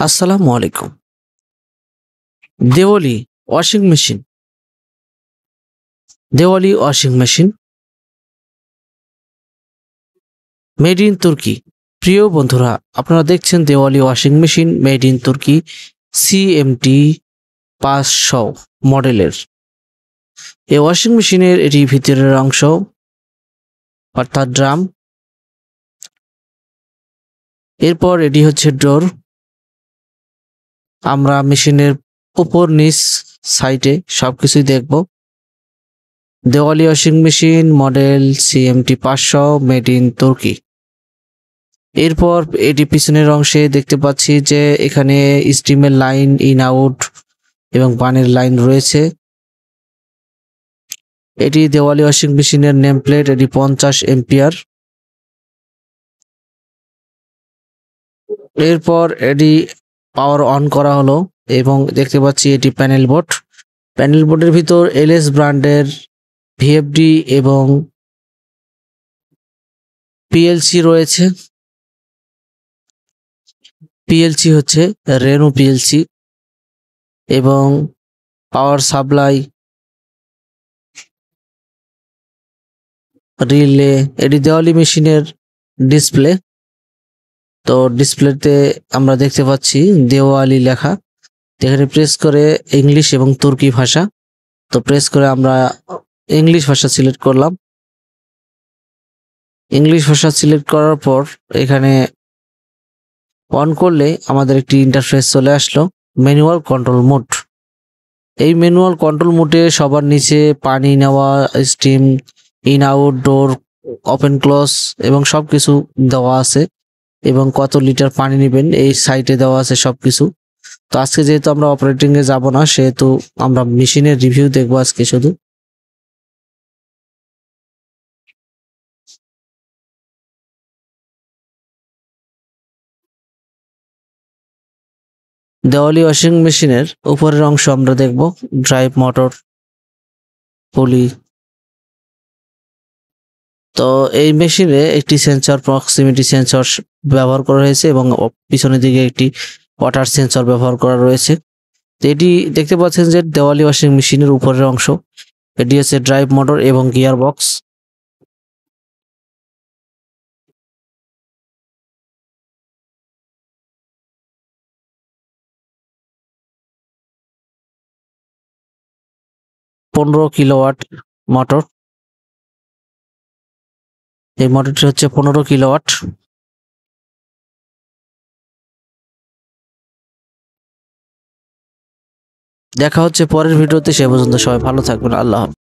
আসসালামু আলাইকুম। Diwali washing machine, Diwali washing machine made in তুর্কি। প্রিয় বন্ধুরা, আপনারা দেখছেন Diwali washing machine made in তুর্কি CMT 500 মডেলের। এই ওয়াশিং মেশিনের এটি ভিতরের অংশ অর্থাৎ ড্রাম। এরপর এটি হচ্ছে ডোর। আমরা মেশিনের উপর নিচ সাইডে সবকিছুই দেখব। Diwali washing machine model CMT 500 made in তুর্কি। এরপর এটি পিছনের অংশে দেখতে পাচ্ছি যে এখানে স্টিমের লাইন ইন আউট এবং পানির লাইন রয়েছে। এটি দেওয়ালি ওয়াশিং মেশিনের নেম প্লেট, এটি 50 এম্পিয়ার। এরপর এটি পাওয়ার অন করা হলো এবং দেখতে পাচ্ছি এটি প্যানেল বোর্ড। প্যানেল বোর্ডের ভিতর LS ব্র্যান্ডের VFD এবং PLC রয়েছে। PLC হচ্ছে রেনো PLC এবং পাওয়ার সাপ্লাই, রিলে। এটি দেওয়ালি মেশিনের ডিসপ্লে। তো ডিসপ্লেতে আমরা দেখতে পাচ্ছি দেওয়ালি লেখা। এখানে প্রেস করে ইংলিশ এবং তুর্কি ভাষা। তো প্রেস করে আমরা ইংলিশ ভাষা সিলেক্ট করলাম। ইংলিশ ভাষা সিলেক্ট করার পর এখানে অন করলে আমাদের একটি ইন্টারফেস চলে আসলো, ম্যানুয়াল কন্ট্রোল মোড। এই ম্যানুয়াল কন্ট্রোল মোডে সবার নিচে পানি নেওয়া, steam in out, door open close এবং সবকিছু দেওয়া আছে এবং কত লিটার পানি নেবেন এই সাইটে দেওয়া আছে সবকিছু। তো আজকে যেহেতু আমরা অপারেটিং এ যাব না, সেহেতু আমরা মেশিনের রিভিউ দেখবো আজকে শুধু। দেওয়ালি ওয়াশিং মেশিনের উপরের অংশ আমরা দেখব, ড্রাইভ মোটর, পুলি। তো এই মেশিনে একটি সেন্সর, প্রক্সিমিটি সেন্সর ব্যবহার করা হয়েছে এবং পিছনের দিকে একটি ওয়াটার সেন্সর ব্যবহার করা রয়েছে। তো এটি দেখতে পাচ্ছেন যে দেওয়ালি ওয়াশিং মেশিনের উপরের অংশ, এটি হচ্ছে ড্রাইভ মোটর এবং গিয়ার বক্স। পনেরো কিলোওয়াট মোটর। এই মোটরটি হচ্ছে 15 কিলোওয়াট। দেখা হচ্ছে পরের ভিডিওতে, সে পর্যন্ত সবাই ভালো থাকবেন। আল্লাহ হাফেজ।